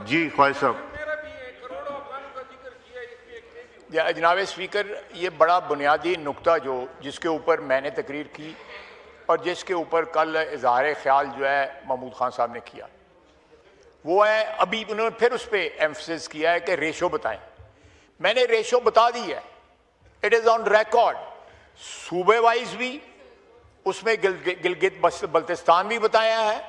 जी ख्वाहिश साहब। जनाब स्पीकर, ये बड़ा बुनियादी नुक्ता जिसके ऊपर मैंने तकरीर की और जिसके ऊपर कल इजहार ख्याल जो है महमूद खान साहब ने किया, वो है अभी उन्होंने फिर उस पर एम्फसिस किया है कि रेशो बताएं। मैंने रेशो बता दी है, इट इज़ ऑन रिकॉर्ड, सूबे वाइज भी, उसमें गिलगित बल्तिस्तान भी बताया है,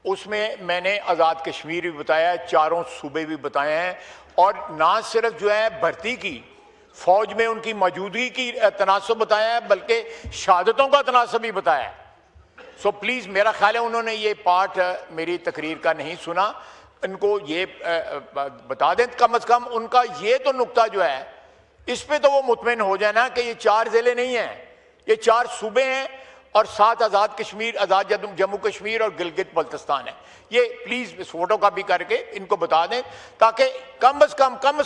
उसमें मैंने आज़ाद कश्मीर भी बताया है, चारों सूबे भी बताए हैं, और ना सिर्फ जो है भर्ती की, फौज में उनकी मौजूदगी की तनासब बताया है, बल्कि शहादतों का तनासब भी बताया है। सो प्लीज़, मेरा ख्याल है उन्होंने ये पार्ट मेरी तकरीर का नहीं सुना, इनको ये बता दें कम अज़ कम उनका ये तो नुक्ता जो है इस पे तो वो मुतमिन हो जाए ना कि ये 4 ज़िले नहीं हैं, ये 4 सूबे हैं और 7 आज़ाद कश्मीर, आज़ाद जम्मू कश्मीर और गिलगित बल्तिस्तान है। ये प्लीज़ इस फोटो कॉपी करके इनको बता दें ताकि कम अज़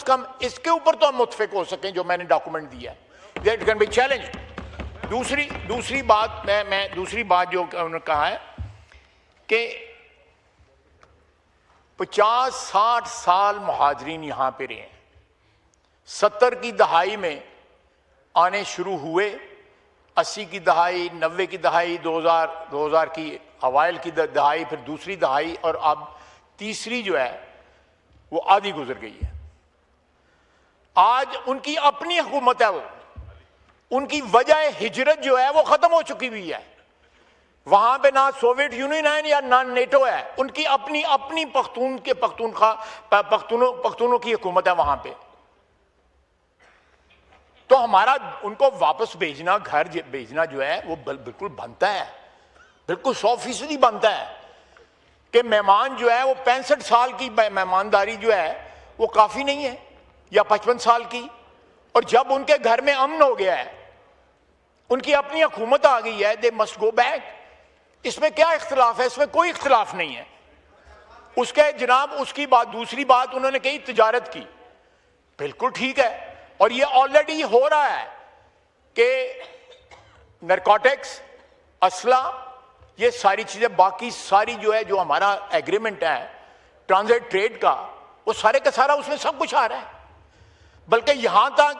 कम इसके ऊपर तो हम मुत्फिक हो सकें जो मैंने डॉक्यूमेंट दिया है। It can be challenge. दूसरी बात जो उन्होंने कहा है कि 50-60 साल मुहाजिरीन यहाँ पे रहे हैं, 70 की दहाई में आने शुरू हुए, 80 की दहाई, 90 की दहाई, 2000 की अवाइल की दहाई, फिर दूसरी दहाई, और अब तीसरी जो है वो आधी गुजर गई है। आज उनकी अपनी हुकूमत है, वो उनकी वजह हिजरत जो है वो खत्म हो चुकी हुई है। वहां पे ना सोवियत यूनियन है या ना नेटो है, उनकी अपनी पख्तूनों की हुकूमत है वहां पे। तो हमारा उनको वापस भेजना, घर भेजना जो है वो बिल्कुल बनता है, बिल्कुल 100% बनता है कि मेहमान जो है वो 65 साल की मेहमानदारी जो है वो काफी नहीं है, या 55 साल की, और जब उनके घर में अमन हो गया है, उनकी अपनी हुकूमत आ गई है, दे मस्ट गो बैक। इसमें क्या इख्तिलाफ है? इसमें कोई इख्तिलाफ नहीं है। उसके जनाब उसकी बात, दूसरी बात उन्होंने कही तिजारत की, बिल्कुल ठीक है, और ये ऑलरेडी हो रहा है कि नारकोटिक्स, असला, ये सारी चीजें, बाकी सारी जो है जो हमारा एग्रीमेंट है ट्रांजिट ट्रेड का, वो सारे का सारा उसमें सब कुछ आ रहा है। बल्कि यहां तक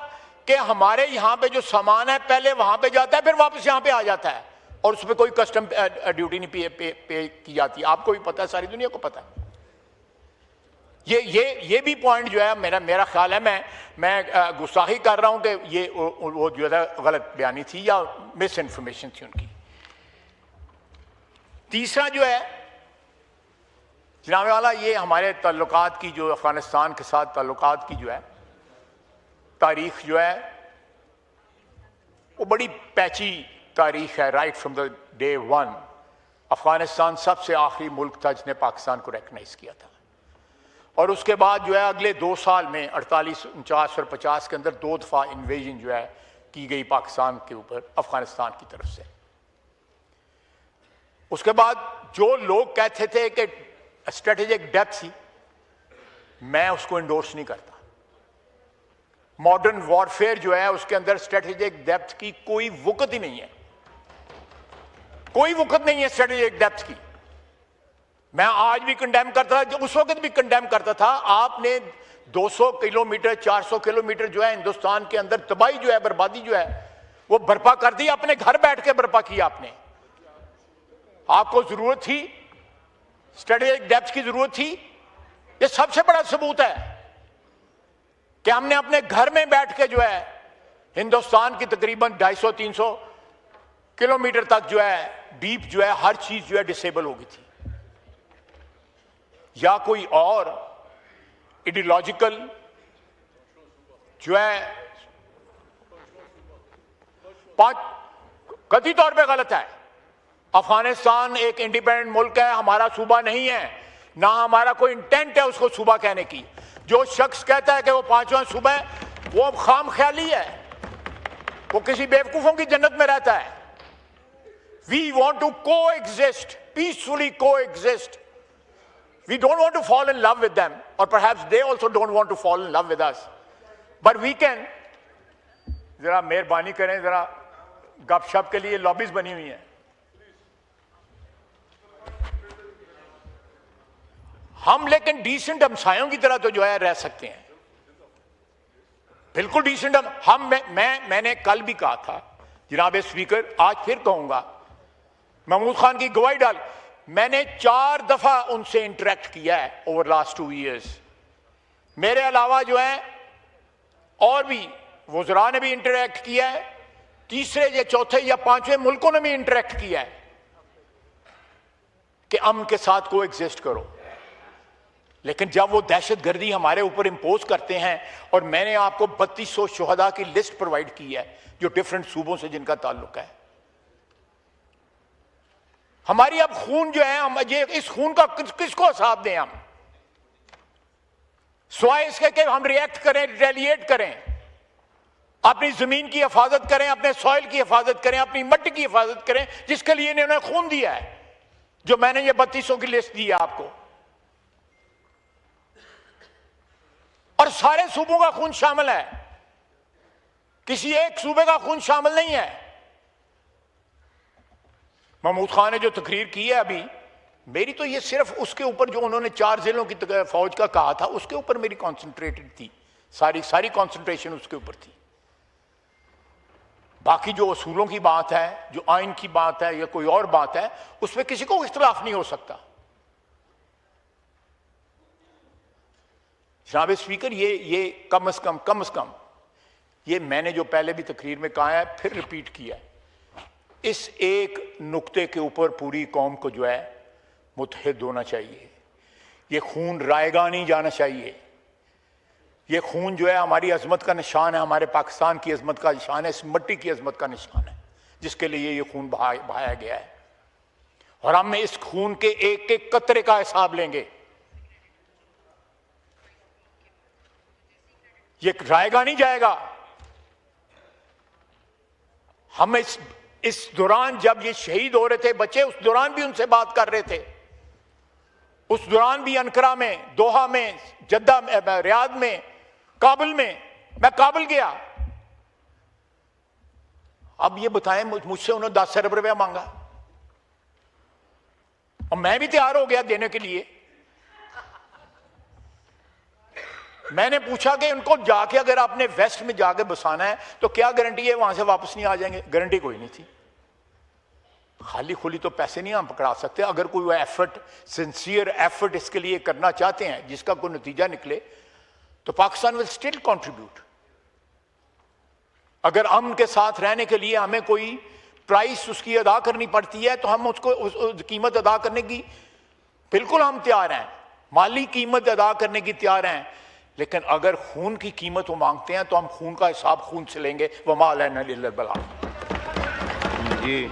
कि हमारे यहां पे जो सामान है पहले वहां पे जाता है, फिर वापस यहां पे आ जाता है, और उसमें कोई कस्टम ड्यूटी नहीं पे की जाती। आपको भी पता है, सारी दुनिया को पता है। ये भी पॉइंट जो है मेरा ख्याल है, मैं गुस्ताखी कर रहा हूं कि ये वो जो है गलत बयानी थी या मिस इन्फॉर्मेशन थी उनकी। तीसरा जो है जनाब वाला, ये हमारे ताल्लुकात की, जो अफगानिस्तान के साथ ताल्लुकात की जो है तारीख जो है वो बड़ी पैची तारीख है। Right from the day 1 Afghanistan सबसे आखिरी मुल्क था जिसने पाकिस्तान को रिकग्नाइज किया था, और उसके बाद जो है अगले 2 साल में 48, 49 और 50 के अंदर 2 दफा इन्वेजन जो है की गई पाकिस्तान के ऊपर अफगानिस्तान की तरफ से। उसके बाद जो लोग कहते थे कि स्ट्रेटेजिक डेप्थ थी, मैं उसको इंडोर्स नहीं करता। मॉडर्न वॉरफेयर जो है उसके अंदर स्ट्रेटेजिक डेप्थ की कोई वक़्त ही नहीं है, कोई वक़्त नहीं है स्ट्रेटेजिक डेप्थ की। मैं आज भी कंडेम करता था, उस वक्त भी कंडेम करता था। आपने 200 किलोमीटर 400 किलोमीटर जो है हिंदुस्तान के अंदर तबाही जो है, बर्बादी जो है वो बर्पा कर दी, अपने घर बैठ के बर्पा किया आपने। आपको जरूरत थी, स्ट्रेटेजिक डेप्थ की जरूरत थी। ये सबसे बड़ा सबूत है कि हमने अपने घर में बैठ के जो है हिंदुस्तान की तकरीबन 250-300 किलोमीटर तक जो है डीप जो है हर चीज जो है डिसेबल हो गई थी, या कोई और आइडियोलॉजिकल जो है कथित तौर पे गलत है। अफगानिस्तान एक इंडिपेंडेंट मुल्क है, हमारा सूबा नहीं है, ना हमारा कोई इंटेंट है उसको सूबा कहने की। जो शख्स कहता है कि वो 5वां सूबा है, वो खाम ख्याली है, वो किसी बेवकूफों की जन्नत में रहता है। वी वॉन्ट टू को एग्जिस्ट, पीसफुली को exist. We don't want to fall in love with them, or perhaps they also don't want to fall in love with us. But we can, जरा मेहरबानी करें, जरा गपशप के लिए लॉबीज बनी हुई हैं। हम लेकिन डिसेंट हमसायों की तरह तो जो है रह सकते हैं, बिल्कुल डिसेंट। मैंने कल भी कहा था जनाब स्पीकर, आज फिर कहूंगा, महमूद खान की गवाही डाल, मैंने 4 दफा उनसे इंटरेक्ट किया है ओवर लास्ट 2 ईयर्स। मेरे अलावा जो है और भी वज़रा ने भी इंटरेक्ट किया है, तीसरे या चौथे या 5वें मुल्कों ने भी इंटरेक्ट किया है कि अमन के साथ को एग्जिस्ट करो। लेकिन जब वो दहशतगर्दी हमारे ऊपर इंपोज करते हैं, और मैंने आपको 3200 शुहदा की लिस्ट प्रोवाइड की है जो डिफरेंट सूबों से जिनका ताल्लुक है। हमारी अब खून जो है, हम ये इस खून का किसको हिसाब दें हम, सिवाय इसके कि हम रिएक्ट करें, रिटेलिएट करें, अपनी जमीन की हिफाजत करें, अपने सॉइल की हिफाजत करें, अपनी मिट्टी की हिफाजत करें, जिसके लिए इन्होंने खून दिया है, जो मैंने ये 3200 की लिस्ट दी है आपको। और सारे सूबों का खून शामिल है, किसी एक सूबे का खून शामिल नहीं है। महमूद खान ने जो तकरीर की है अभी, मेरी तो ये सिर्फ उसके ऊपर जो उन्होंने 4 जिलों की फौज का कहा था उसके ऊपर मेरी कॉन्सेंट्रेटेड थी, सारी कॉन्सेंट्रेशन उसके ऊपर थी। बाकी जो असूलों की बात है, जो आइन की बात है या कोई और बात है, उसमें किसी को इख्तिलाफ नहीं हो सकता। जनाब स्पीकर, ये कम अज कम ये मैंने जो पहले भी तकरीर में कहा है, फिर रिपीट किया है, इस एक नुक्ते के ऊपर पूरी कौम को जो है मुत्तहिद होना चाहिए। ये खून रायगा नहीं जाना चाहिए। ये खून जो है हमारी अजमत का निशान है, हमारे पाकिस्तान की अजमत का निशान है, इस मिट्टी की अजमत का निशान है, जिसके लिए ये खून बहाया गया है। और हम इस खून के एक एक कतरे का हिसाब लेंगे। ये रायगा नहीं जाएगा। हम इस दौरान जब ये शहीद हो रहे थे बच्चे, उस दौरान भी उनसे बात कर रहे थे, उस दौरान भी अनकरा में, दोहा में, जद्दा में, रियाद में, काबुल में, मैं काबुल गया। अब ये बताएं, मुझसे उन्होंने 10 अरब रुपया मांगा और मैं भी तैयार हो गया देने के लिए। मैंने पूछा कि उनको जाके अगर आपने वेस्ट में जाके बसाना है तो क्या गारंटी है वहां से वापस नहीं आ जाएंगे? गारंटी कोई नहीं थी। खाली खुली तो पैसे नहीं हम पकड़ा सकते। अगर कोई एफर्ट, सिंसियर एफर्ट इसके लिए करना चाहते हैं जिसका कोई नतीजा निकले, तो पाकिस्तान विल स्टिल कंट्रीब्यूट। अगर अमन के साथ रहने के लिए हमें कोई प्राइस उसकी अदा करनी पड़ती है तो हम उसको उस कीमत अदा करने की बिल्कुल हम तैयार हैं, माली कीमत अदा करने की तैयार हैं। लेकिन अगर खून की कीमत वो मांगते हैं तो हम खून का हिसाब खून से लेंगे। वमा अलैना इल्लल बलाग। जी।